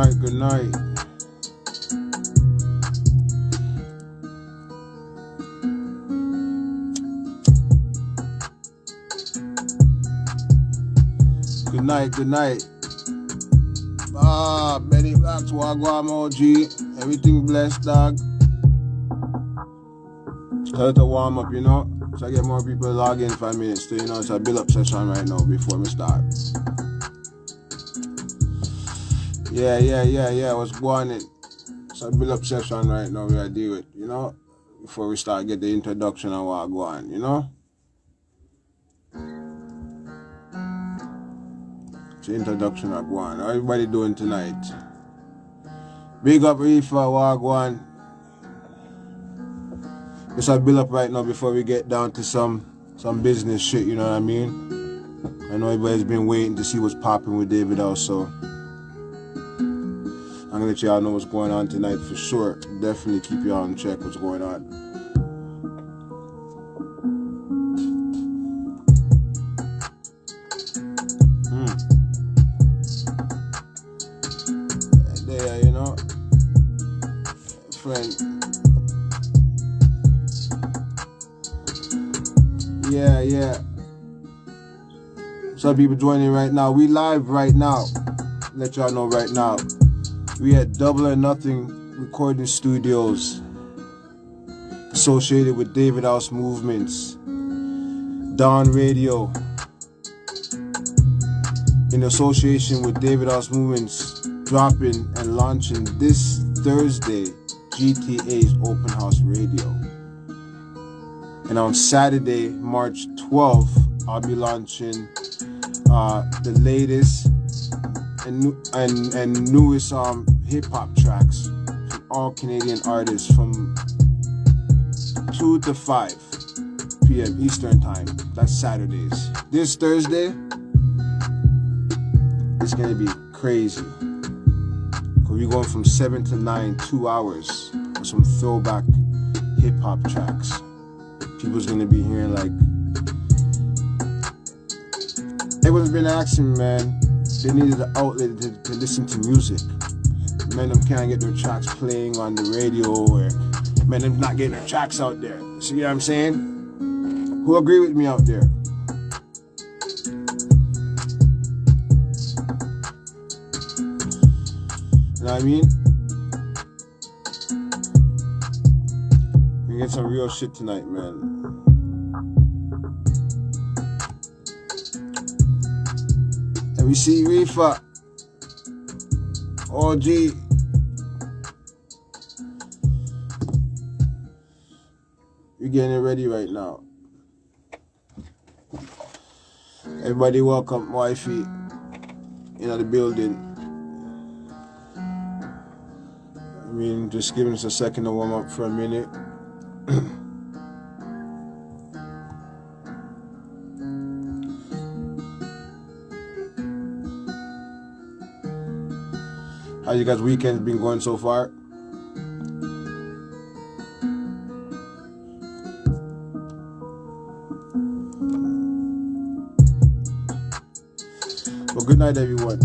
night, good night. Good night, good night. Benny Blacks, Wagwan OG. Everything blessed, dog. Tell it to warm up, you know. So I get more people log in 5 minutes. So, you know, it's a build up session right now before we start. Yeah. What's going on? It's a build up session right now we are deal with, you know. Before we start, get the introduction of what go on, you know. The introduction of Guan. How everybody doing tonight? Big up Reefer, Wagwan. Just a build up right now before we get down to some business shit, you know what I mean? I know everybody's been waiting to see what's popping with David also. I'm gonna let y'all know what's going on tonight for sure. Definitely keep y'all in check what's going on. Yeah. Some people joining right now. We live right now. Let y'all know right now. We at Double or Nothing Recording Studios, associated with David House Movements, Dawn Radio, in association with David House Movements, dropping and launching this Thursday GTA's Open House Radio. And on Saturday, March 12th, I'll be launching the latest and newest hip-hop tracks from all Canadian artists from 2 to 5 p.m. Eastern Time. That's Saturdays. This Thursday, it's going to be crazy. We're going from 7 to 9, 2 hours with some throwback hip-hop tracks. People's gonna be hearing like, everyone's been asking, man, they needed an outlet to listen to music. Man, them can't get their tracks playing on the radio, or man, them not getting their tracks out there. See what I'm saying? Who agree with me out there? You know what I mean? We get some real shit tonight, man. And we see Reefer, OG. We're getting it ready right now. Everybody welcome wifey in the building. I mean, just giving us a second to warm up for a minute. How you guys' weekend been going so far? Well, good night, everyone.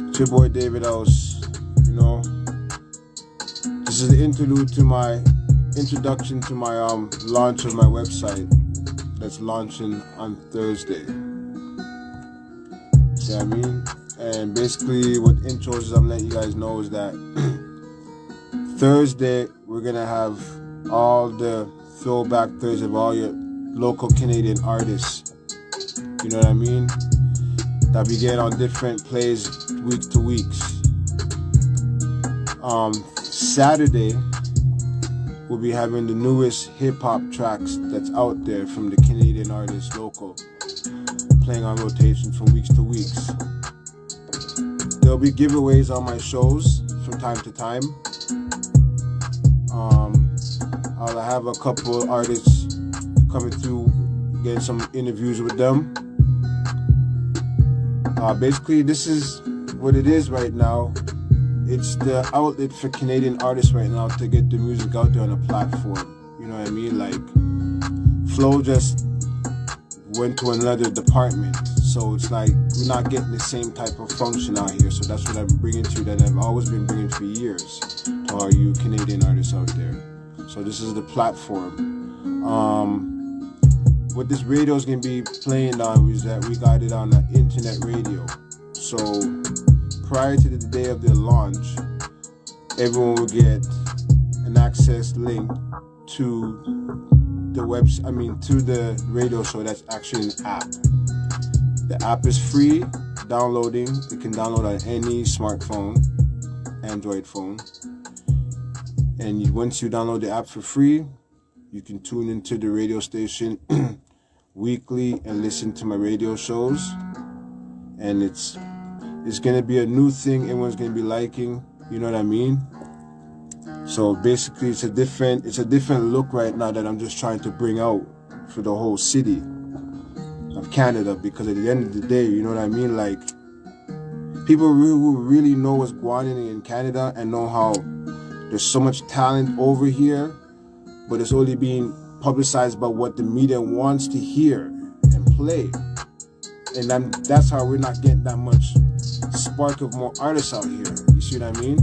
It's your boy David House. You know, this is the interlude to my introduction to my launch of my website that's launching on Thursday. See what I mean? And basically what intros is I'm letting you guys know is that Thursday we're gonna have all the throwback Thursday of all your local Canadian artists. You know what I mean? That we get on different plays week to weeks. Saturday we'll be having the newest hip-hop tracks that's out there from the Canadian artists local, playing on rotation from weeks to weeks. There'll be giveaways on my shows from time to time. I'll have a couple artists coming through, getting some interviews with them. Basically, this is what it is right now. It's the outlet for Canadian artists right now to get the music out there on a platform. You know what I mean? Like, Flow just went to another department. So it's like we're not getting the same type of function out here. So that's what I'm bringing to you, that I've always been bringing for years to all you Canadian artists out there. So this is the platform. What this radio is going to be playing on is that we got it on the internet radio. So prior to the day of the launch, everyone will get an access link to the to the radio show. That's actually an app. The app is free downloading. You can download on any smartphone, Android phone. And once you download the app for free, you can tune into the radio station weekly and listen to my radio shows. And it's gonna be a new thing everyone's gonna be liking. You know what I mean? So basically, it's a different look right now that I'm just trying to bring out for the whole city of Canada, because at the end of the day, you know what I mean? Like, people who really know what's going on in Canada and know how there's so much talent over here, but it's only being publicized about what the media wants to hear and play. And that's how we're not getting that much spark of more artists out here. You see what I mean?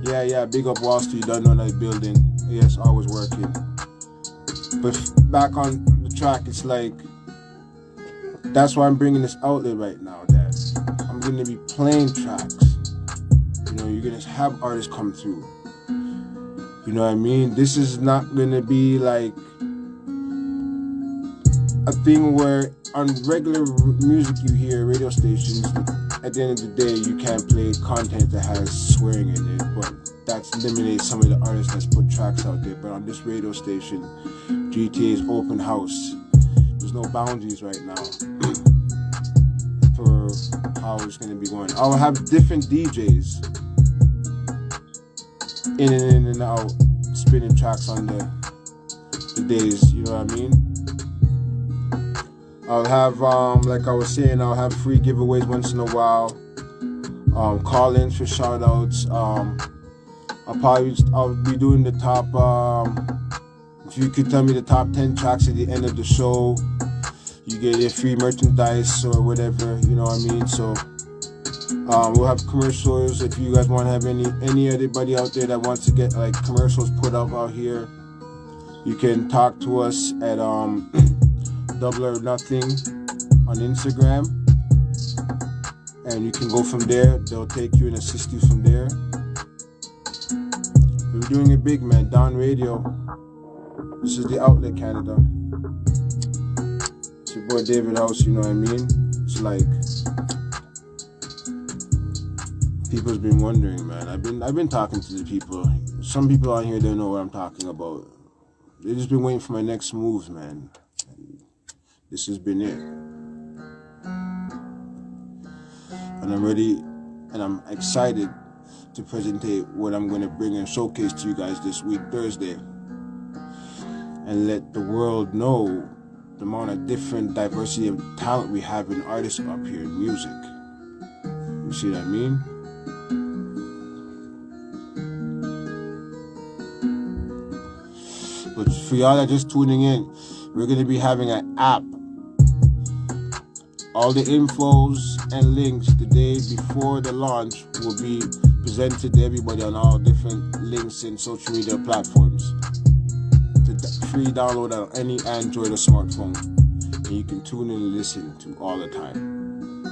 Yeah, big up Wall Street, done on that building. Yes, always working. But back on the track, it's like, that's why I'm bringing this outlet right now, that I'm going to be playing tracks. You know, you're going to have artists come through. You know what I mean? This is not going to be like a thing where on regular music you hear, radio stations, at the end of the day, you can't play content that has swearing in it, but that eliminates some of the artists that's put tracks out there. But on this radio station, GTA's open house, there's no boundaries right now for how it's going to be going. I'll have different DJs in and out, spinning tracks on the days, you know what I mean? I'll have, like I was saying, I'll have free giveaways once in a while, call-ins for shout-outs. I'll be doing the top, if you could tell me the top 10 tracks at the end of the show, you get your free merchandise or whatever, you know what I mean? So we'll have commercials. If you guys want to have anybody out there that wants to get like commercials put up out here, you can talk to us at Double or Nothing on Instagram, and you can go from there. They'll take you and assist you from there. We're doing it big, man. Don Radio. This is the outlet, Canada. It's your boy David House, you know what I mean? It's like, people's been wondering, man. I've been talking to the people. Some people out here don't know what I'm talking about. They've just been waiting for my next moves, man. And this has been it. And I'm ready, and I'm excited to presentate what I'm going to bring and showcase to you guys this week, Thursday. And let the world know the amount of different diversity of talent we have in artists up here in music. You see what I mean? But for y'all that just tuning in, we're going to be having an app. All the infos and links the day before the launch will be presented to everybody on all different links and social media platforms. It's a free download on any Android or smartphone. And you can tune in and listen to all the time.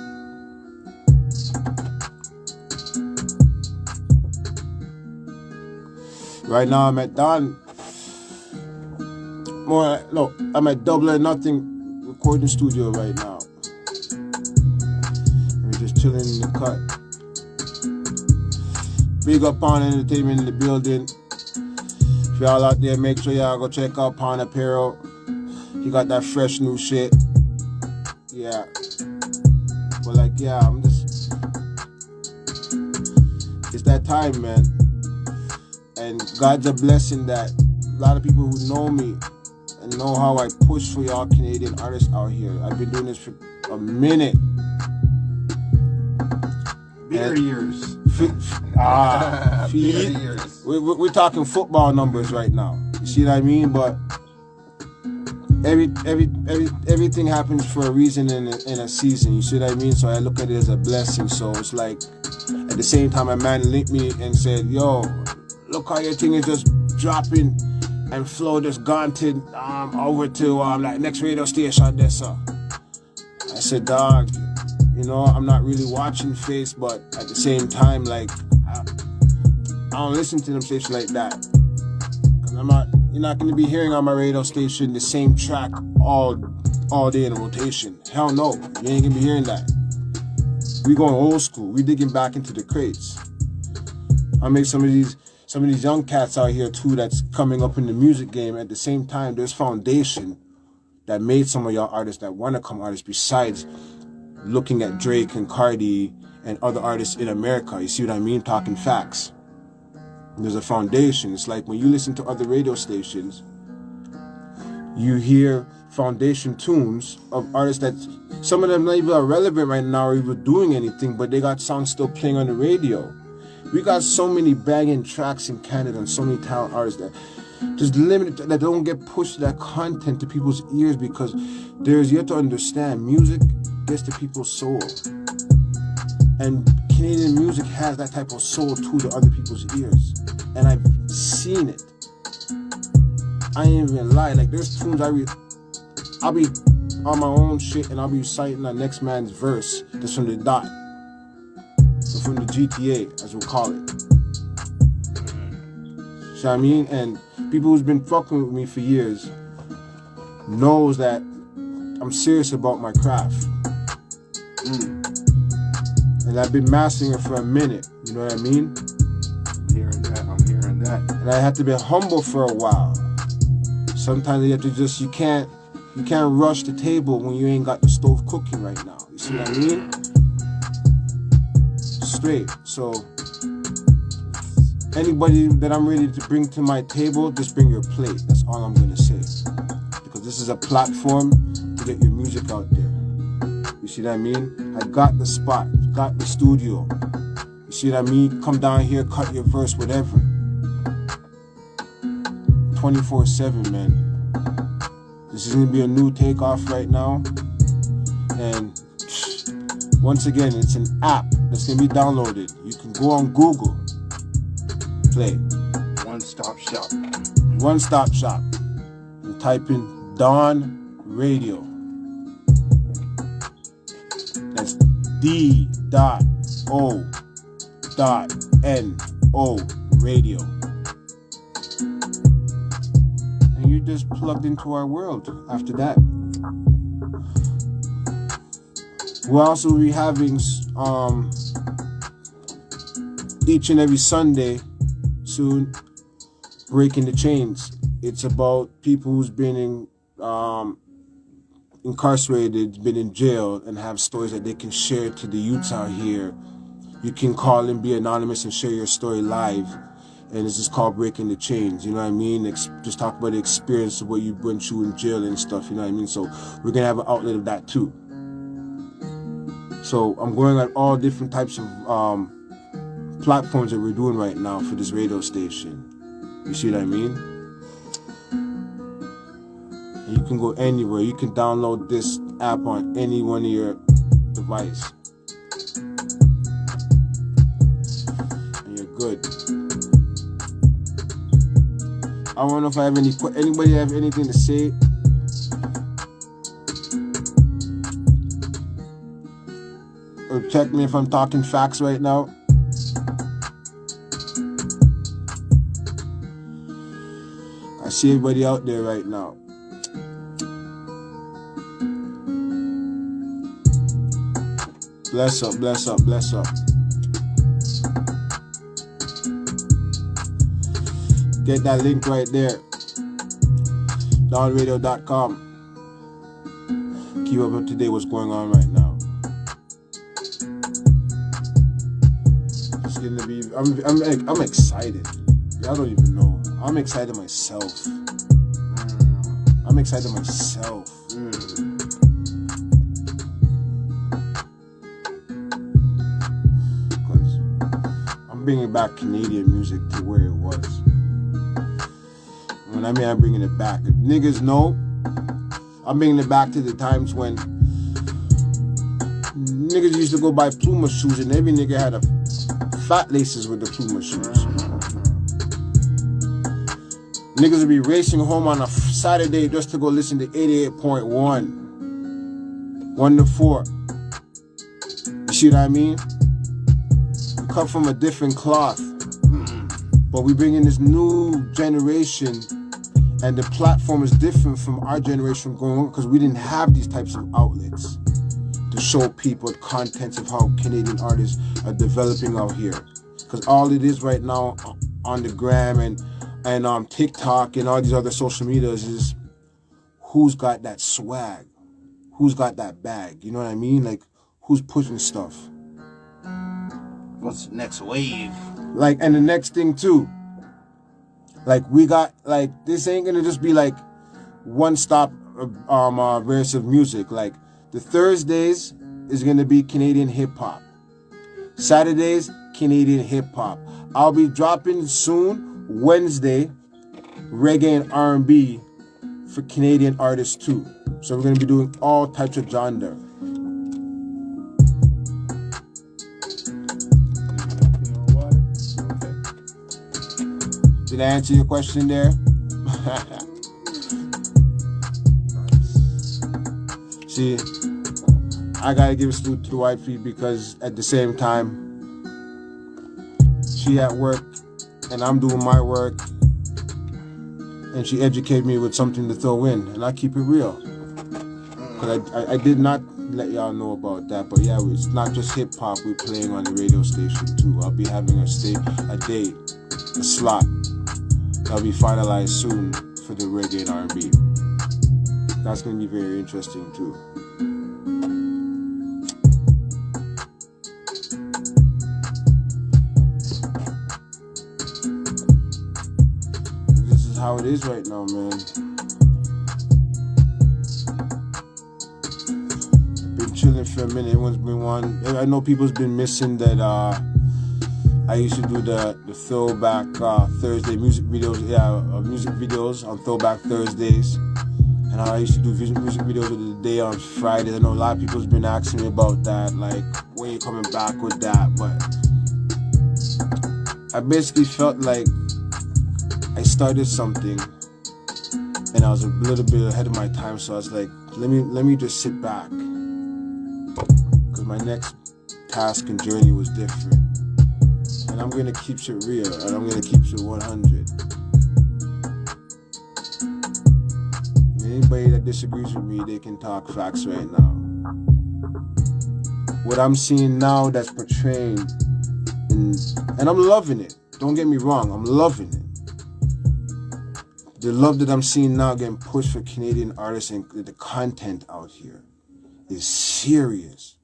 Right now I'm at I'm at Double or Nothing recording studio right now. We're just chilling in the cut. Big up Pawn Entertainment in the building. If y'all out there, make sure y'all go check out Pawn Apparel. He got that fresh new shit. Yeah. But like, yeah, it's that time, man. And God's a blessing that a lot of people who know me and know how I push for y'all Canadian artists out here. I've been doing this for a minute. Beer years. We're talking football numbers right now. You see what I mean? But everything happens for a reason in a season. You see what I mean? So I look at it as a blessing. So it's like, at the same time, a man linked me and said, "Yo, look how your thing is just dropping, and flow just gone to over to like next radio station there, sir." I said, "Dog, you know, I'm not really watching Face, but at the same time, like, I don't listen to them stations like that. Cause you're not gonna be hearing on my radio station the same track all day in a rotation. Hell no, you ain't gonna be hearing that. We going old school. We digging back into the crates. I make some of these young cats out here too that's coming up in the music game. At the same time, there's foundation that made some of y'all artists that want to come artists besides looking at Drake and Cardi and other artists in America. You see what I mean? Talking facts. There's a foundation. It's like when you listen to other radio stations, you hear foundation tunes of artists that some of them not even relevant right now or even doing anything, but they got songs still playing on the radio. We got so many banging tracks in Canada and so many talent artists that just limited, that don't get pushed that content to people's ears because there's yet to understand music gets to people's soul. And Canadian music has that type of soul too to other people's ears. And I've seen it. I ain't even lie. Like there's tunes I'll be on my own shit and I'll be reciting the next man's verse that's from the dot. Or from the GTA, as we'll call it. So I mean, and people who's been fucking with me for years knows that I'm serious about my craft. And I've been mastering it for a minute, you know what I mean? I'm hearing that. And I have to be humble for a while. Sometimes you have to just, you can't rush the table when you ain't got the stove cooking right now. You see what I mean? Straight. So anybody that I'm ready to bring to my table, just bring your plate. That's all I'm gonna say. Because this is a platform to get your music out there. You see what I mean? I got the spot, got the studio. You see what I mean? Come down here, cut your verse, whatever. 24/7, man. This is gonna be a new takeoff right now. And once again, it's an app that's gonna be downloaded. You can go on Google, play. One-stop shop. One-stop shop. And type in Dawn Radio. That's D.O.N.O. Radio. And you're just plugged into our world after that. We'll also be having each and every Sunday soon, Breaking the Chains. It's about people who's been incarcerated, been in jail, and have stories that they can share to the youths out here. You can call and be anonymous and share your story live. And this is called Breaking the Chains, you know what I mean? Just talk about the experience of what you went through in jail and stuff, you know what I mean? So we're going to have an outlet of that too. So I'm going on all different types of platforms that we're doing right now for this radio station. You see what I mean? And you can go anywhere. You can download this app on any one of your device. And you're good. I don't know if I have anybody have anything to say. Or check me if I'm talking facts right now. I see everybody out there right now. Bless up, bless up, bless up. Get that link right there. DawnRadio.com. Keep up to date what's going on right now. It's gonna be. I'm excited. Y'all don't even know. I'm excited myself. I'm excited myself. Because I'm bringing back Canadian music to where it was. When I mean I'm bringing it back. If niggas know, I'm bringing it back to the times when niggas used to go buy Puma shoes, and every nigga had a fat laces with the Puma shoes. Niggas would be racing home on a Saturday just to go listen to 88.1. 1 to 4. You see what I mean? We come from a different cloth. But we bring in this new generation, and the platform is different from our generation going on because we didn't have these types of outlets to show people contents of how Canadian artists are developing out here. Because all it is right now on the gram and TikTok and all these other social medias is who's got that swag, who's got that bag. You know what I mean? Like who's pushing stuff. What's the next wave? Like, and the next thing too. Like we got like this ain't gonna just be like one stop verse of music. Like the Thursdays is gonna be Canadian hip hop. Saturdays, Canadian hip hop. I'll be dropping soon Wednesday reggae and R&B for Canadian artists too. So we're gonna be doing all types of genre. Did I answer your question there? See, I gotta give a salute to the wifey because at the same time, she at work and I'm doing my work, and she educated me with something to throw in, and I keep it real. Cause I did not let y'all know about that, but yeah, it's not just hip hop we're playing on the radio station too. I'll be having a date, a slot. That'll be finalized soon for the reggae and R&B. That's going to be very interesting too. This is how it is right now, man. Been chilling for a minute. Everyone's been I know people's been missing that I used to do the throwback Thursday music videos, music videos on throwback Thursdays, and I used to do music videos of the day on Fridays. I know a lot of people's been asking me about that, like when you coming back with that, but I basically felt like I started something and I was a little bit ahead of my time, so I was like, let me just sit back, because my next task and journey was different. And I'm gonna keep it real, and I'm gonna keep it 100. Anybody that disagrees with me, they can talk facts right now. What I'm seeing now that's portrayed, and I'm loving it. Don't get me wrong, I'm loving it. The love that I'm seeing now getting pushed for Canadian artists and the content out here is serious.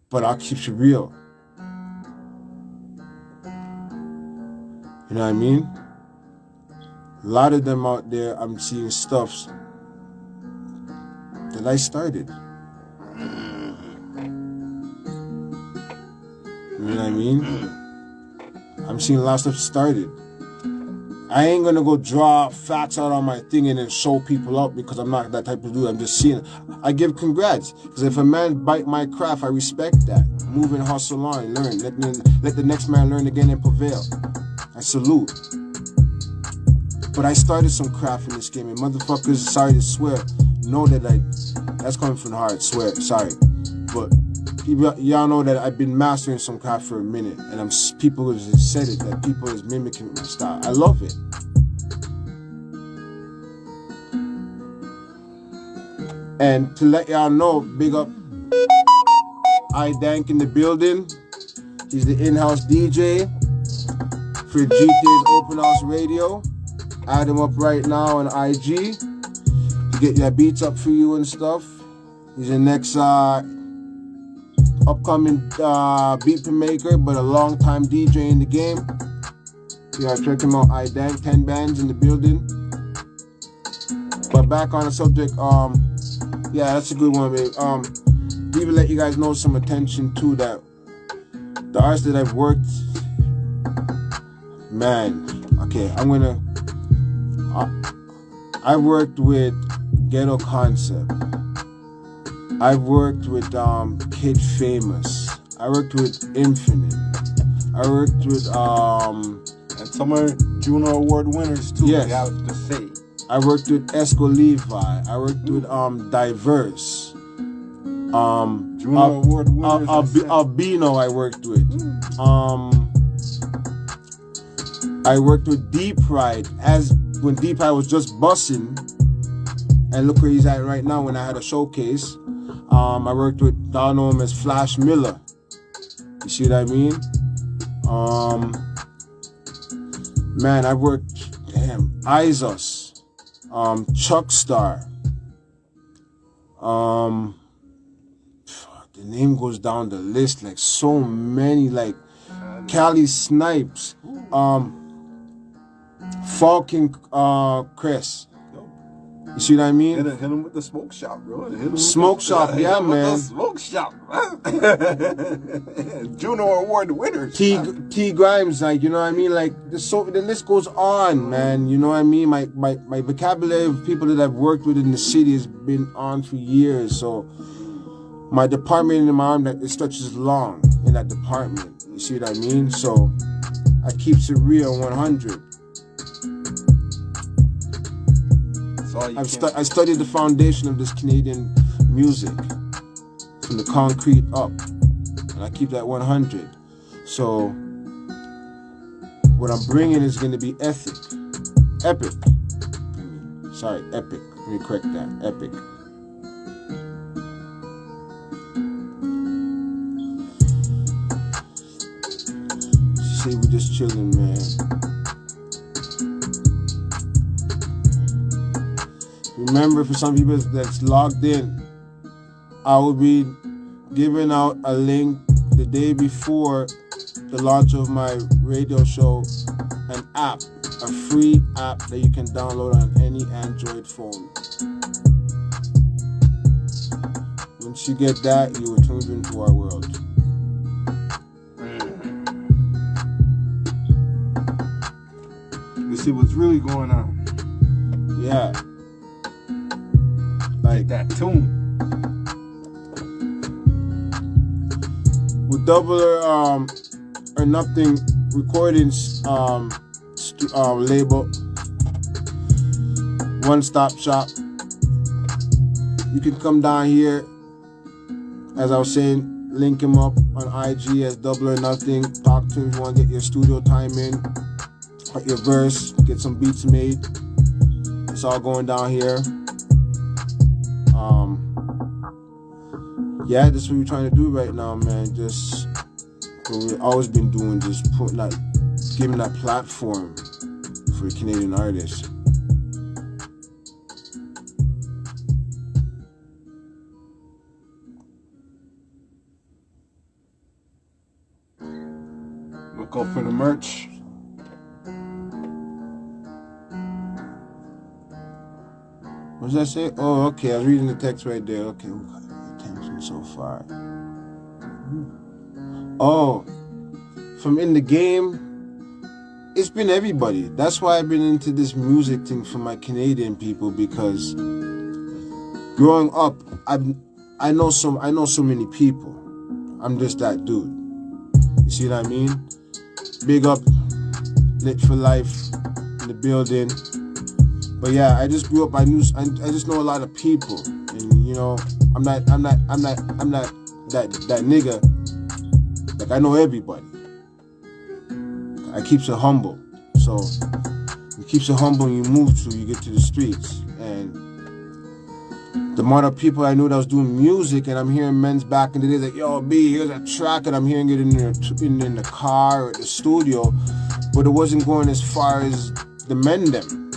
But I'll keep it real. You know what I mean? A lot of them out there, I'm seeing stuff that I started. You know what I mean? I'm seeing a lot of stuff started. I ain't gonna go draw facts out on my thing and then show people out because I'm not that type of dude. I'm just seeing it. I give congrats. Because if a man bite my craft, I respect that. Move and hustle on, learn. Let the next man learn again and prevail. I salute. But I started some craft in this game, and motherfuckers, sorry to swear, know that that's coming from the heart, swear, sorry. But y'all know that I've been mastering some craft for a minute, and people have said it, that people is mimicking my style. I love it. And to let y'all know, big up Dank in the building. He's the in-house DJ for GTA's Open House Radio. Add him up right now on IG to get your beats up for you and stuff. He's the next upcoming beat maker, but a long time DJ in the game. Yeah, check him out. Dank, 10 bands in the building. But back on the subject, yeah, that's a good one, babe. Even let you guys know some attention too, that the artists that I've worked, man, okay, I've worked with Ghetto Concept. I've worked with Kid Famous. I worked with Infinite. I worked with and some are Juno Award winners too. Yes. You have to say. I worked with Esco Levi. I worked with Diverse. Juno Award winners. Albino I worked with. I worked with Deep Ride when Deep Ride was just bussing. And look where he's at right now when I had a showcase. I worked with, I know him as Flash Miller. You see what I mean? Man, I worked, Isos, Chuck Star. The name goes down the list, like so many, like Cali Snipes, Falcon Chris. You see what I mean? Hit him with the smoke shop, bro. Smoke shop, yeah, man. Smoke shop, Juno Award winners. T Grimes, like, you know what I mean? Like, the list goes on, man. You know what I mean? My vocabulary of people that I've worked with in the city has been on for years. So my department in my arm, that it stretches long in that department. You see what I mean? So I keeps it real 100. I studied the foundation of this Canadian music from the concrete up, and I keep that 100. So what I'm bringing is going to be epic. Let me correct that. Epic. See, we just chilling, man. Remember, for some people that's logged in, I will be giving out a link the day before the launch of my radio show, an app, a free app that you can download on any Android phone. Once you get that, you will tune into our world. You see what's really going on. Yeah. Like that tune. With Double or Nothing Recordings label, one-stop shop. You can come down here, as I was saying, link him up on IG as Double or Nothing. Talk to him if you want to get your studio time in, cut your verse, get some beats made. It's all going down here. Yeah, this is what we're trying to do right now, man. Just what we've always been doing, just giving that platform for the Canadian artists. Look out for the merch. What does that say? Oh, okay. I was reading the text right there. Okay, we got attention so far. Oh, from in the game, it's been everybody. That's why I've been into this music thing for my Canadian people, because growing up, I know so many people. I'm just that dude. You see what I mean? Big up, Lit for Life in the building. But yeah, I just grew up. I just know a lot of people, and you know, I'm not that nigga. Like, I know everybody. I keeps it humble. So you keeps it humble, and you move through. You get to the streets, and the amount of people I knew that was doing music, and I'm hearing men's back in the days like, yo, B, here's a track, and I'm hearing it in the car or the studio, but it wasn't going as far as the men them.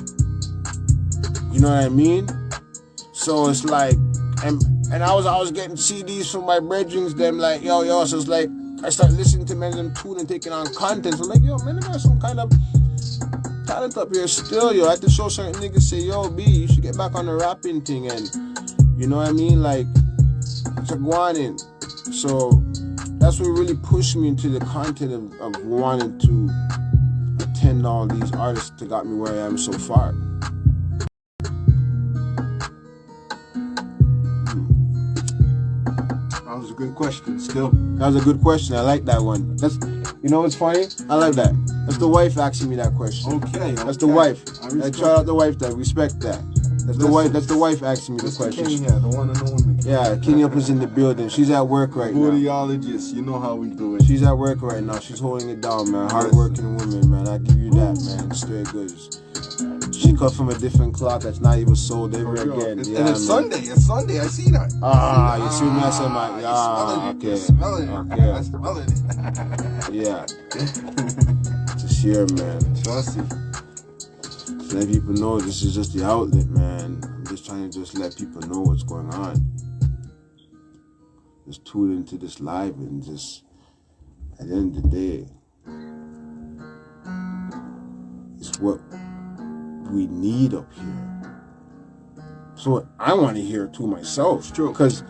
You know what I mean? So it's like, and I was getting CDs from my brethren, them like, yo, so it's like, I start listening to men them tune and taking on content. So I'm like, yo, man, I got some kind of talent up here still, yo. I had to show certain niggas, say, yo, B, you should get back on the rapping thing, and you know what I mean? Like, it's a guanin. So that's what really pushed me into the content of wanting to attend all these artists that got me where I am so far. Good question. Still. That was a good question. I like that one. That's, you know what's funny? I like that. That's the wife asking me that question. Okay. That's the wife. I shout out the wife. That respect that. That's the wife. That's the wife asking me the question. King, yeah, the one and only. Yeah, King Up is in the building. She's at work right now. Audiologist, you know how we do it. She's at work right now. She's holding it down, man. Hard-working woman, man. I give you that, man. Straight goods. She cut from a different cloth that's not even sold ever again. It's, yeah, and it's man. Sunday. It's Sunday. I see that. You see me? I said my. Okay. You're smelling it. Okay. I'm smelling it. Yeah. Just here, man. Trust you. To let people know this is just the outlet, man. I'm just trying to just let people know what's going on. Just tune into this live and just, at the end of the day, it's what we need up here. So I want to hear it too myself. True. Because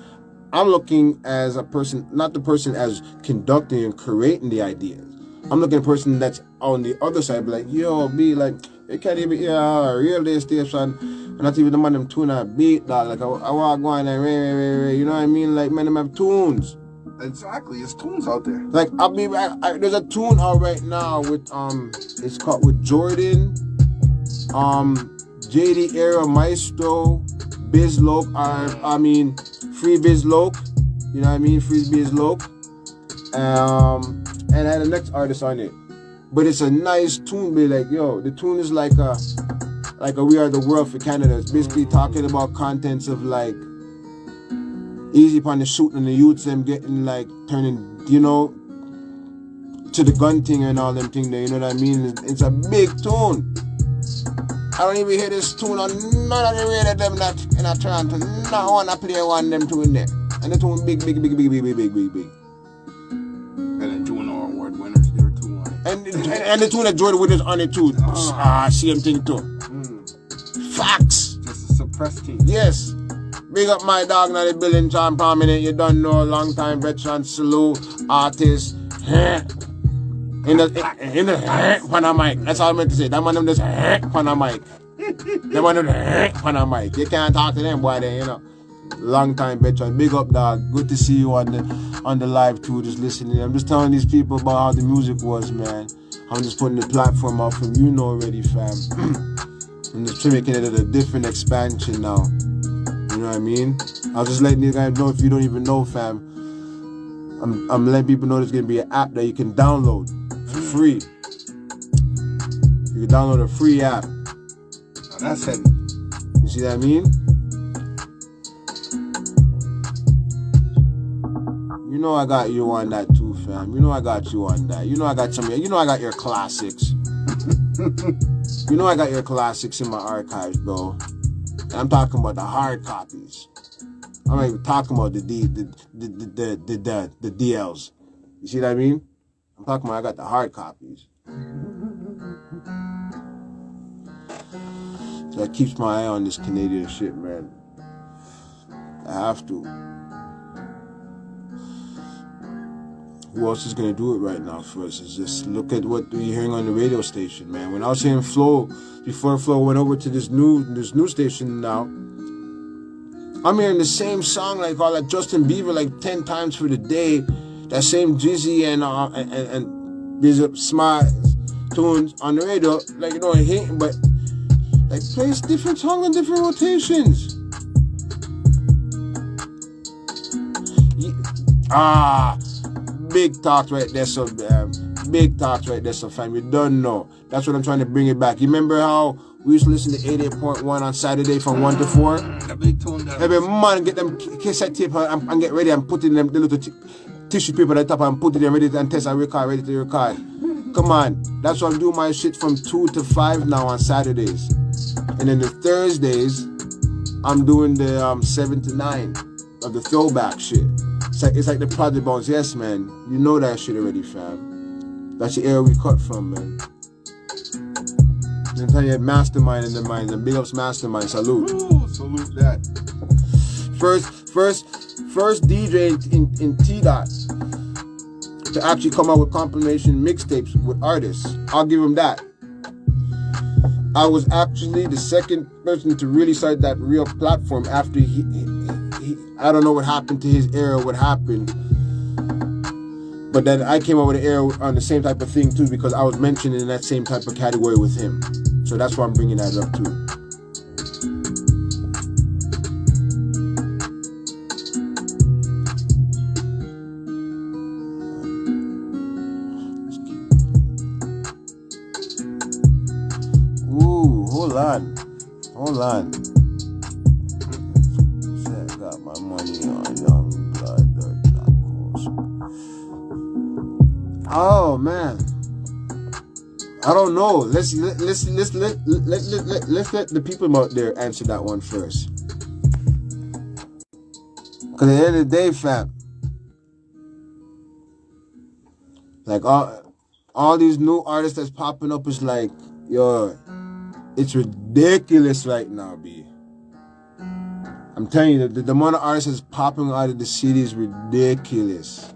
I'm looking as a person, not the person as conducting and creating the ideas. I'm looking at a person that's on the other side, be like, yo, be like, you can't even hear a real day station, and not even the man them tune a beat, dog. Like, I walk going and you know what I mean? Like, man, them have tunes. Exactly, it's tunes out there. Like, there's a tune out right now with, it's called with Jordan, JD Era, Maestro, Biz Loc, Free Biz Loc, you know what I mean? Free Biz Loc, and I had the next artist on it. But it's a nice tune, be like, yo, the tune is like a We Are the World for Canada. It's basically talking about contents of like easy upon the shooting and the youths them getting like turning, you know, to the gun thing and all them thing there, you know what I mean? It's a big tune. I don't even hear this tune on none of the radio them that in a Toronto. Not one I play one them tune there. And the tune big. And then Juno Award winners, there were two on it. And the tune that Jordan Winners on it too. Same thing too. Facts. Just a suppressed team. Yes. Big up my dog now the building, John Prominent. You don't know, long time veteran, salute, artist. In the on a mic. That's all I meant to say. That man them just on a mic. That man them on a mic. You can't talk to them boy then, you know. Long time veteran. Big up dog. Good to see you on the live too, just listening. I'm just telling these people about how the music was, man. I'm just putting the platform out from you know already, fam. I'm just making it a different expansion now. You know what I mean? I was just letting you guys know if you don't even know, fam. I'm letting people know there's gonna be an app that you can download for free. You can download a free app. Now that's heavy. You see what I mean? You know I got you on that too, fam. You know I got you on that. You know I got some. You know I got your classics. You know I got your classics in my archives, bro. And I'm talking about the hard copies. I'm not even talking about the DLs. You see what I mean? I'm talking about I got the hard copies. So that keeps my eye on this Canadian shit, man. I have to. Who else is gonna do it right now for us? Is just look at what we're hearing on the radio station, man. When I was hearing Flow, before Flow went over to this new station now, I'm hearing the same song like all that Justin Bieber like 10 times for the day. That same Jizzy and these smart tunes on the radio, like you know, hating, but like plays different songs on different rotations. Big talks right there, so big talks right there, so fam. You don't know. That's what I'm trying to bring it back. You remember how we used to listen to 88.1 on Saturday from 1 to 4? A big tune down. Every man get them cassette tape and get ready and put in them the little tissue paper at the top and put it in ready and test and record, ready to record. Come on. That's why I'm doing my shit from 2 to 5 now on Saturdays. And then the Thursdays, I'm doing the 7 to 9 of the throwback shit. It's like the Project Bounce. Yes, man. You know that shit already, fam. That's the era we cut from, man. I'm telling you, Mastermind in the minds. And big ups Mastermind. Salute. Ooh, salute that. First DJ in T-Dot to actually come out with compilation mixtapes with artists. I'll give him that. I was actually the second person to really start that real platform after he I don't know what happened to his era, what happened. But then I came over the air on the same type of thing too, because I was mentioned in that same type of category with him. So that's why I'm bringing that up too. Ooh, hold on. I got my money on Young Blood Tacos. Oh man, I don't know. Let's let the people out there answer that one first. Cause at the end of the day, fam, like all these new artists that's popping up is like, yo, it's ridiculous right now, B. I'm telling you, the amount of artists that's popping out of the city is ridiculous.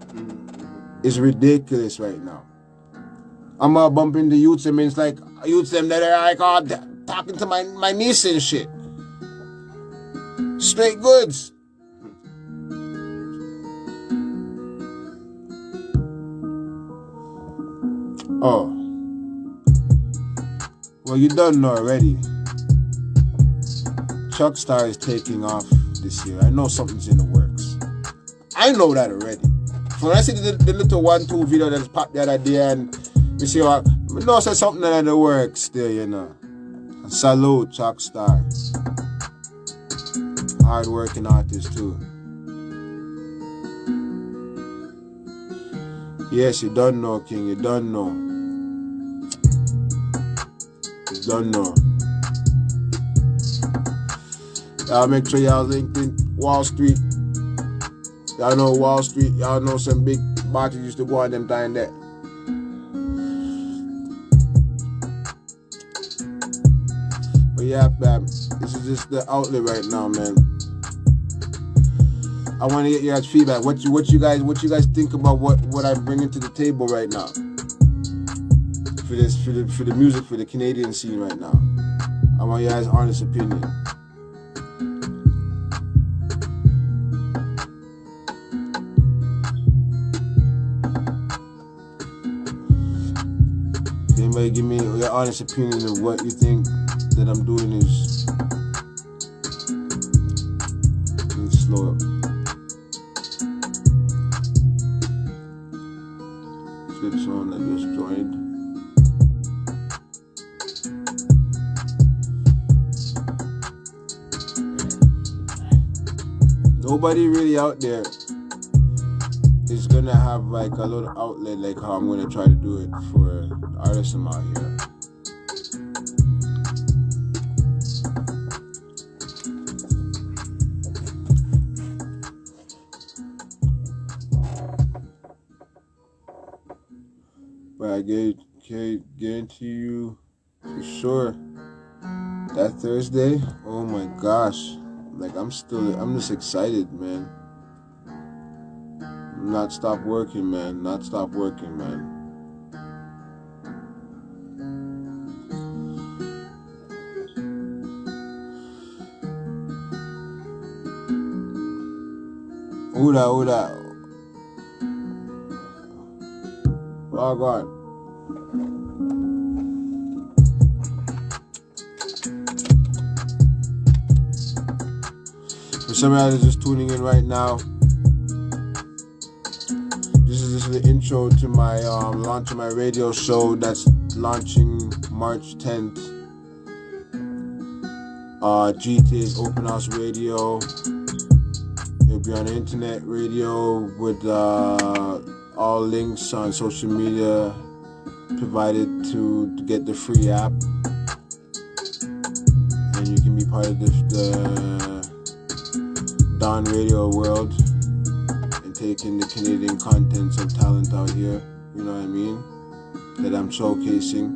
It's ridiculous right now. I'm gonna bump into youths, and it's like youths them that are like, oh, talking to my niece and shit. Straight goods. Oh. Well, you done know already. Chuck Star is taking off this year. I know something's in the works. I know that already. When I see the little 1-2 video that's popped the other day, and you see what, I know there's something in the works there, you know. And salute Chuck Star. Hard working artist too. Yes, you don't know, King. You don't know. You don't know. Y'all make sure y'all linked in Wall Street. Y'all know Wall Street. Y'all know some big markets used to go on them time there. But yeah, fam, this is just the outlet right now, man. I want to get your guys' feedback. What you guys think about what I'm bringing to the table right now? For the music, for the Canadian scene right now. I want your guys' honest opinion. Anybody give me your honest opinion of what you think that I'm doing is slow up. Switch on that just joined. Nobody really out there is gonna have like a little outlet like how I'm gonna try to do it for artists I'm out here. But I guarantee you for sure that Thursday, oh my gosh, like I'm just excited, man. Not stop working, man. Not stop working, man. Ooh that. Oh God. For somebody that's just tuning in right now, this is the intro to my launch of my radio show that's launching March 10th. GTA's Open House Radio. It'll be on the internet radio with all links on social media provided to get the free app, and you can be part of the Don Radio world and take in the Canadian contents and talent out here, you know what I mean, that I'm showcasing,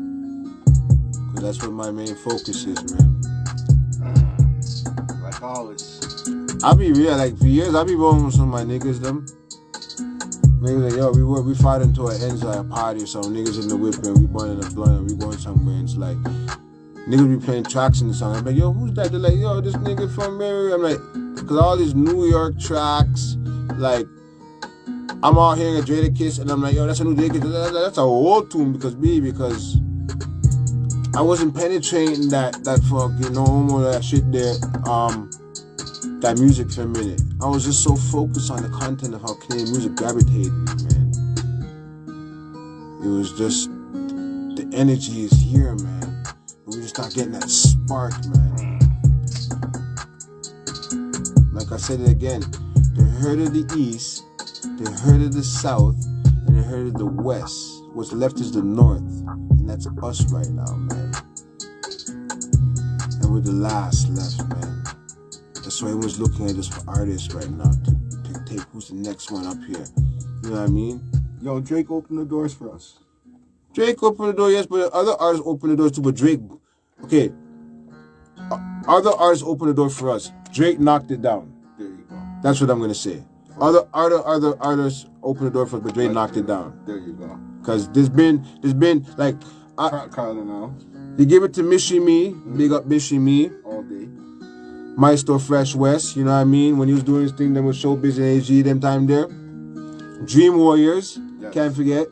because that's what my main focus is, man. Like always. I'll be real, like for years I'll be rolling with some of my niggas them. Maybe like, yo, we fought into an ends at a party or something, niggas in the whip and we burning a blunt and we going somewhere, and it's like niggas be playing tracks in the song. I'm like, yo, who's that? They're like, yo, this nigga from Mary. I'm like, cause all these New York tracks, like I'm out hearing a Jadakiss and I'm like, yo, that's a new Jadakiss. That's a old tune because I wasn't penetrating that fucking homo that shit there, that music for a minute. I was just so focused on the content of how Canadian music gravitated me, man. It was just, the energy is here, man. And we just not getting that spark, man. Like I said it again, the herd of the East, the herd of the South, and the herd of the West. What's left is the North, and that's us right now, man. And we're the last left, man. That's why everyone's looking at us for artists right now to take who's the next one up here. You know what I mean? Yo, Drake opened the doors for us. Drake opened the door, yes, but other artists opened the doors too. But Drake, okay, other artists opened the door for us. Drake knocked it down. There you go. That's what I'm gonna say. Other artists opened the door for us, but Drake knocked it down. There you go. Cause there's been like, Carla now. they gave it to Mishy Me, big up Mishy Me, All day. Maestro Fresh West. You know what I mean? When he was doing his thing, then with Showbiz and AG, them time there. Dream Warriors, Yes. can't forget.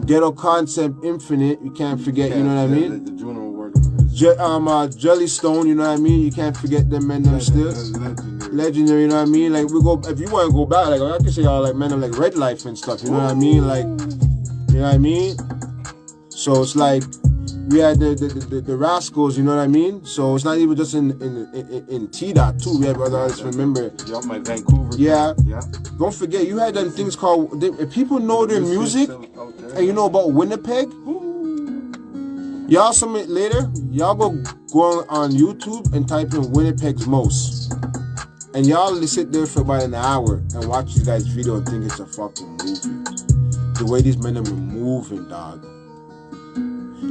Ghetto Concept Infinite, you can't forget. You know what I mean? The Juno Award winners. Jellystone, you know what I mean? You can't forget them men them still. Legendary, you know what I mean? Like we go, if you want to go back, like I can say all like men of like Red Life and stuff, you know what I mean? Like, you know what I mean? So it's like we had the Rascals, you know what I mean? So it's not even just in T-Dot too. We have other artists, remember? Yeah, my Vancouver. Yeah. Yeah. Don't forget, you had them things called, if people know their music and you know about Winnipeg, y'all submit later, y'all go on YouTube and type in Winnipeg's Most. And y'all sit there for about an hour and watch these guys' video and think it's a fucking movie. The way these men are moving, dog.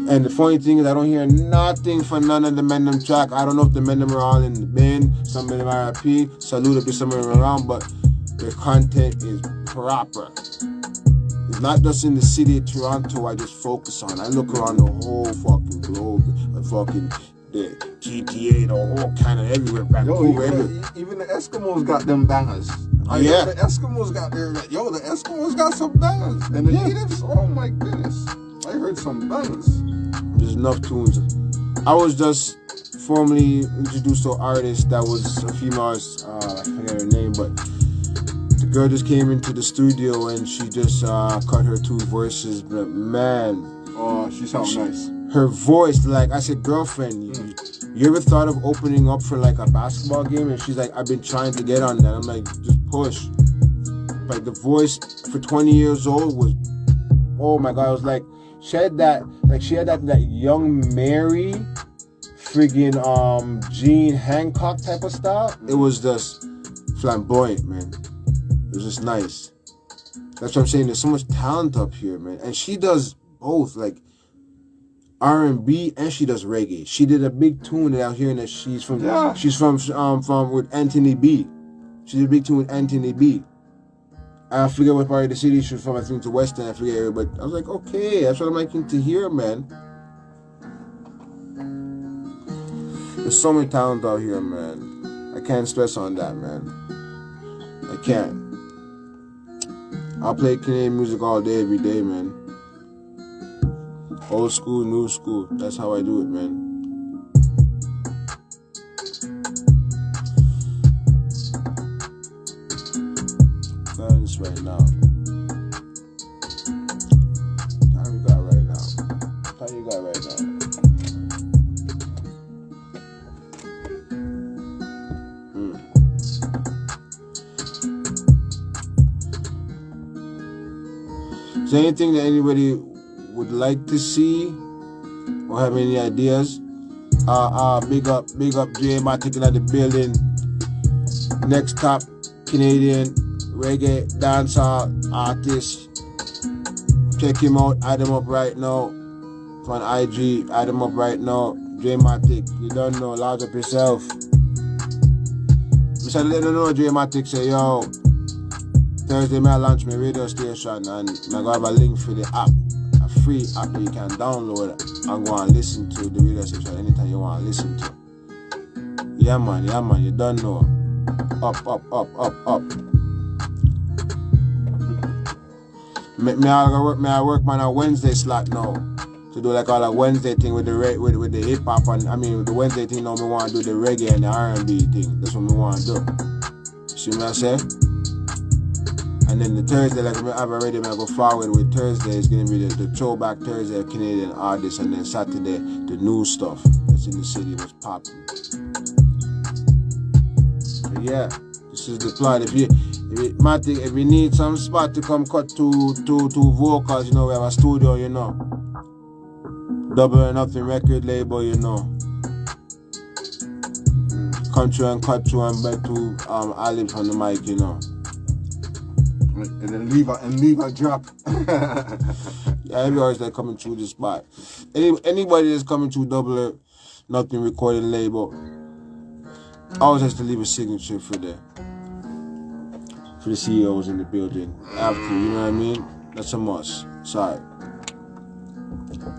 And the funny thing is I don't hear nothing from none of the men them track. I don't know if the men them are all in the bin, some of them RIP, salute if there's some of them around, but their content is proper. It's not just in the city of Toronto I just focus on. I look around the whole fucking globe, the GTA, the whole Canada, everywhere, Vancouver, everywhere. Even the Eskimos got them bangers. Yeah. The Eskimos got their, the Eskimos got some bangers. And the natives, oh my goodness. I heard some bangers. There's enough tunes. I was just formally introduced to an artist that was a female artist, I forget her name, but the girl just came into the studio and she just cut her 2 verses, but man. Oh, she sounds nice. Her voice, like I said, girlfriend, you ever thought of opening up for like a basketball game? And she's like, I've been trying to get on that. I'm like, just push. Like the voice for 20 years old was, oh my God, it was like, she had that young Mary, friggin' Jean Hancock type of style. It was just flamboyant, man. It was just nice. That's what I'm saying. There's so much talent up here, man. And she does both, like R&B and she does reggae. She did a big tune that I'm hearing that she's from with Anthony B. She did a big tune with Anthony B. I forget what part of the city she's from. I think to Western. I forget, but I was like, okay, that's what I'm liking to hear, man. There's so many talent out here, man. I can't stress on that, man. I can't. I'll play Canadian music all day, every day, man. Old school, new school. That's how I do it, man. Balance right now. What time you got right now? What time you got right now? Is there anything that anybody would like to see or have any ideas? Big up J Matic in the building. Next top Canadian reggae dancehall artist. Check him out, add him up right now. On IG, add him up right now. J Matic, you don't know, loud up yourself. Mr. Let them know J Matic say, yo, Thursday I launch my radio station and I go have a link for the app. A free app that you can download and go and listen to the radio station anytime you want to listen to. Yeah man, you don't know. Up. I work man on Wednesday slot now. To do like all that Wednesday thing with the with the hip hop and with the Wednesday thing now me want to do the reggae and the R&B thing. That's what me want to do. See what I say? And then the Thursday, like I've already been go forward with Thursday, is gonna be the throwback Thursday of Canadian artists, and then Saturday the new stuff that's in the city was popping. So yeah, this is the plan. If you need some spot to come cut two vocals, you know, we have a studio, you know. Double or Nothing record label, you know. Country and cut through and back to Olive on the mic, you know. And then leave a drop. Yeah, everybody's like coming through the spot. Anybody that's coming through Double or Nothing recording label always has to leave a signature for the CEOs in the building. After, you know what I mean? That's a must. Sorry.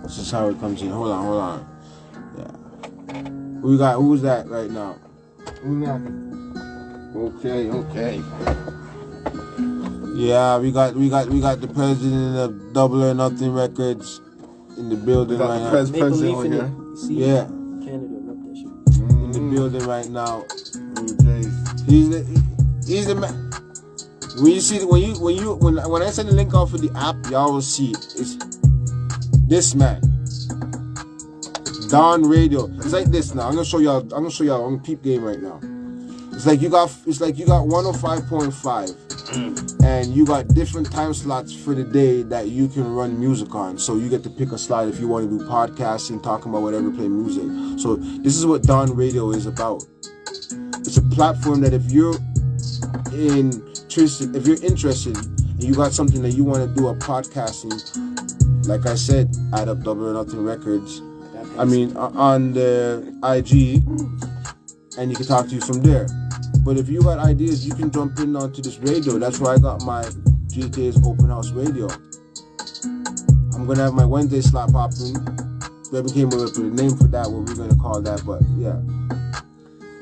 This is how it comes in. Hold on. Yeah. Who's that right now? Who's that? Okay. Yeah, we got the president of Double or Nothing Records in the building right now. President on here. Yeah. Canada, rep that shit. In the building right now. Jay. He's the man. When you see when I send the link out for the app, y'all will see it. It's this man. Don Radio. It's like this now. I'm gonna show y'all on Peep Game right now. It's like you got 105.5 and you got different time slots for the day that you can run music on. So you get to pick a slot if you want to do podcasting, talking about whatever, play music. So this is what Don Radio is about. It's a platform that if you're interested and you got something that you want to do a podcasting, like I said, add up Double or Nothing Records. On the IG, and you can talk to you from there. But if you got ideas, you can jump in onto this radio. That's where I got my GTA's Open House Radio. I'm gonna have my Wednesday slot popping. We came up with a name for that, what we're gonna call that, but yeah.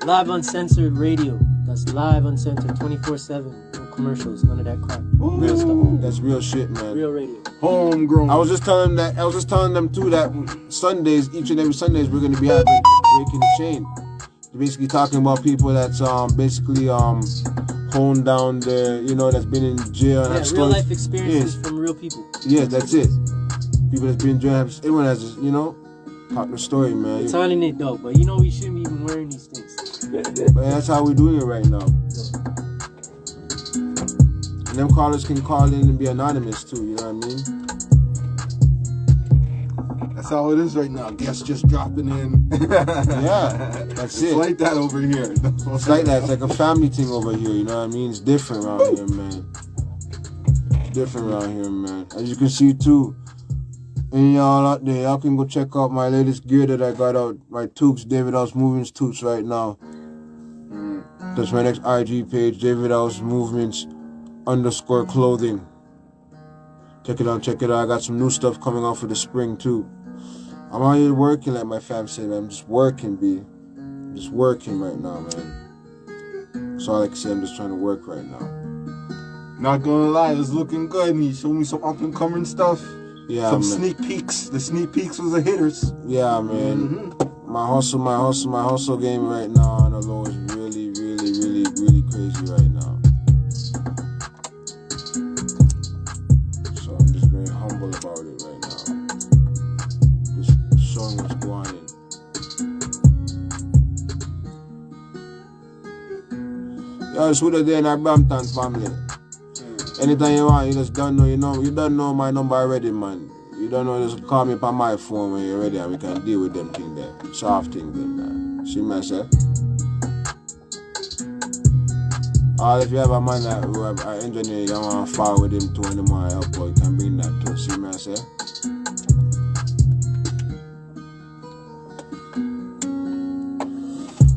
Live Uncensored Radio. That's live uncensored, 24/7. No commercials, none of that crap. Real stuff. That's real shit, man. Real radio. Homegrown. I was just telling them too that Sundays, each and every Sundays, we're gonna be having Breaking the Chain. Basically talking about people that's basically honed down the, you know, that's been in jail and real life experiences from real people. Yeah, that's it. People that's been in jail, everyone has, you know, talk the story, man. It's telling it though, but you know we shouldn't be even wearing these things. But that's how we're doing it right now. And them callers can call in and be anonymous too, you know what I mean? That's how it is right now. Guests just dropping in. Yeah, that's it. It's like that over here. It's like that. It's like a family thing over here, you know what I mean? It's different around here, man. As you can see too, and y'all out there, y'all can go check out my latest gear that I got out. My Toques, David House Movements Toques right now. That's my next IG page, David House Movements _clothing. Check it out. I got some new stuff coming out for the spring too. I'm out here working, like my fam said, man. I'm just working, B. I'm just working right now, man. That's all I can say. I'm just trying to work right now. Not gonna lie, it's looking good. He showed me some up and coming stuff. Yeah, some man. sneak peeks. The sneak peeks was the hitters. Yeah, man. My hustle game right now on the low is really crazy right now. So I'm just very humble about it right now. Just showing what's going on. Yo, it's Huda there in our Brampton family. Anytime you want, you just don't know, you don't know my number already, man. You don't know, just call me on my phone when you're ready and we can deal with them things there. Soft things there, man. See me, I say? Or if you have a man that who have an engineer, you don't want to fall with him too anymore, help out, you can bring that too. See me, I say?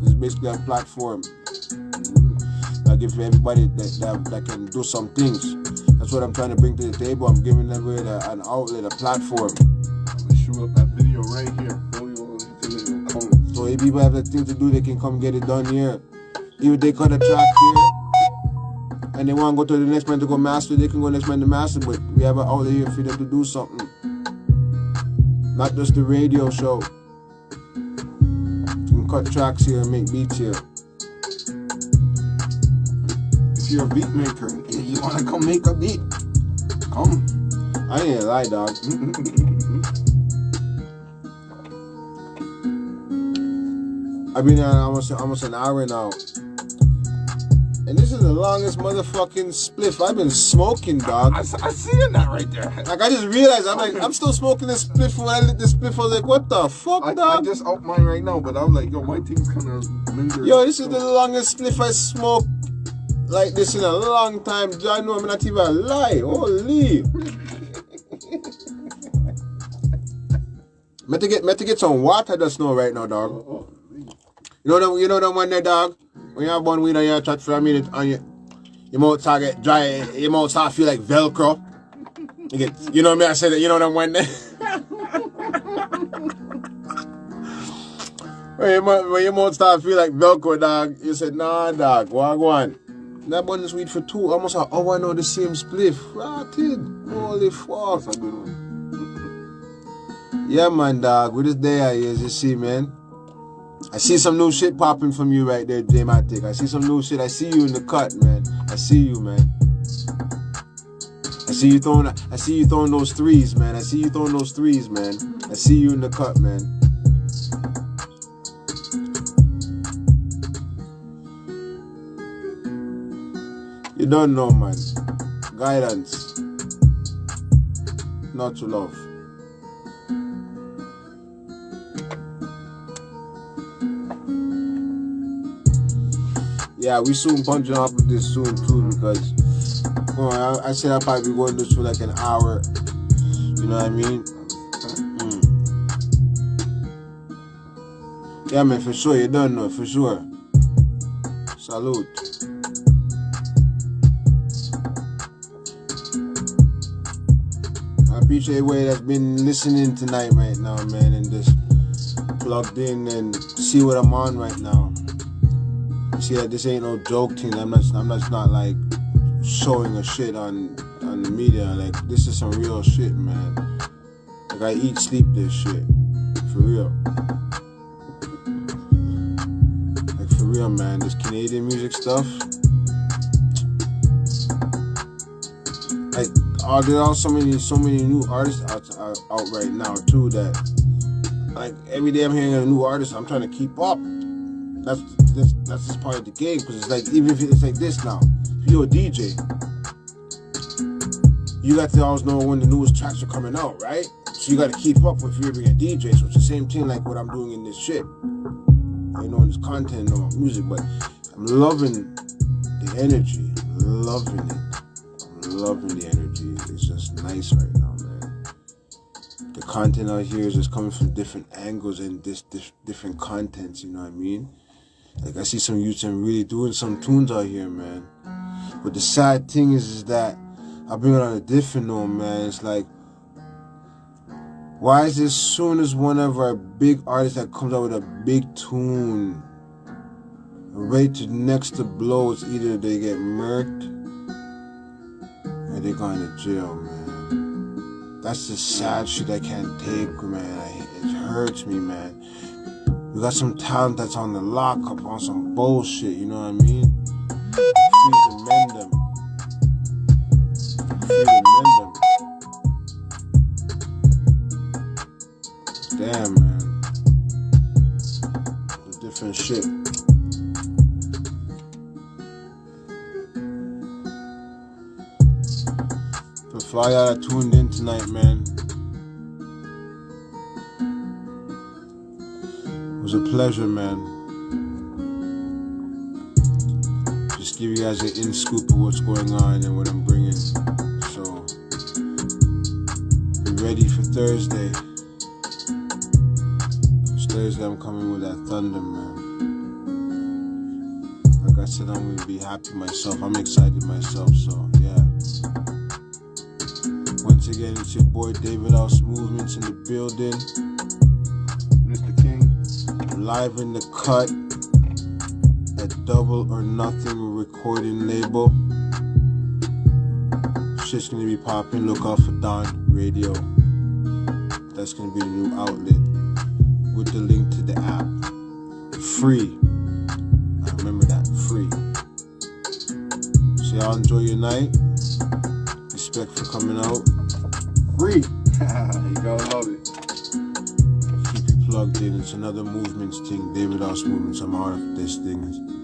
This is basically a platform. I give everybody that can do some things. That's what I'm trying to bring to the table. I'm giving everybody an outlet, a platform. I'm gonna shoot up that video right here. So if people have that thing to do, they can come get it done here. Even they cut a track here and they want to go to the next man to go master, they can go next man to master, but we have an outlet here for them to do something. Not just the radio show. You can cut tracks here and make beats here. If you're a beat maker and you want to come make a beat, come. I ain't gonna lie, dog. I've been here almost an hour now. And this is the longest motherfucking spliff I've been smoking, dog. I seen that right there. Like, I just realized, I'm still smoking this spliff. When I lit this spliff, I was like, what the fuck, I dog? just out mine right now, but I'm like, yo, my thing's kind of lingering. Yo, this is the longest spliff I smoked like this in a long time. I know I'm not even a lie. Holy. Meant to get some water just now right now, dog. You know that one there, dog? When you have one weed on your chat for a minute and your mouth start get dry, your mouth start feel like Velcro. You know what I mean? I said that, you know that one there? when your mouth start feel like Velcro, dog, you said, nah, dog, go on. That one is weed for two, almost an hour now, the same spliff. Rotted. Holy fuck. That's a good one. Yeah, man, dog. With this day I is, you see, man. I see some new shit popping from you right there, J-Matic. I see some new shit. I see you in the cut, man. I see you, man. I see you throwing those threes, man. I see you throwing those threes, man. I see you in the cut, man. You don't know, man. Guidance. Not to love. Yeah, we soon punching off with this soon too, because I said I'll probably be going this for like an hour. You know what I mean? Yeah, man, for sure. You don't know, for sure. Salute. I appreciate everybody that's been listening tonight right now, man, and just plugged in and see what I'm on right now. See that this ain't no joke thing. I'm just not like showing a shit on the media. Like, this is some real shit, man. Like, I eat, sleep this shit. For real. Like, for real, man. This Canadian music stuff. Like, there are so many new artists out right now too, that like every day I'm hearing a new artist, I'm trying to keep up. That's just part of the game, because it's like, even if it's like this now, if you're a DJ, you got to always know when the newest tracks are coming out, right? So you got to keep up with if you're being a DJ. So it's the same thing like what I'm doing in this shit. You know, in this content or music, but I'm loving the energy, loving it. I'm loving the energy. It's just nice right now, man. The content out here is just coming from different angles and different contents, you know what I mean? Like, I see some youths and really doing some tunes out here, man. But the sad thing is that I bring it on a different note, man. It's like, why is it as soon as one of our big artists that comes out with a big tune, right to next to blow, it's either they get murked or they go into jail, man. That's the sad shit I can't take, man. It hurts me, man. We got some talent that's on the lockup on some bullshit, you know what I mean? Free to mend them. Free to mend them. Damn, man. It's different shit. For all y'all that tuned in tonight, man, it was a pleasure, man. Just give you guys an in-scoop of what's going on and what I'm bringing. So, be ready for Thursday. This Thursday I'm coming with that thunder, man. Like I said, I'm gonna be happy myself. I'm excited myself, so yeah. Once again, it's your boy David House Movements in the building. Mr. King. Live in the cut at Double or Nothing recording label. Shit's gonna be popping. Look out for Dawn Radio. That's gonna be the new outlet with the link to the app. Free. I remember that. Free. So y'all enjoy your night. Respect for coming out. Free. You gotta love it. Keep you plugged in. It's another movements thing. David Ross Movements. I'm out of this thing.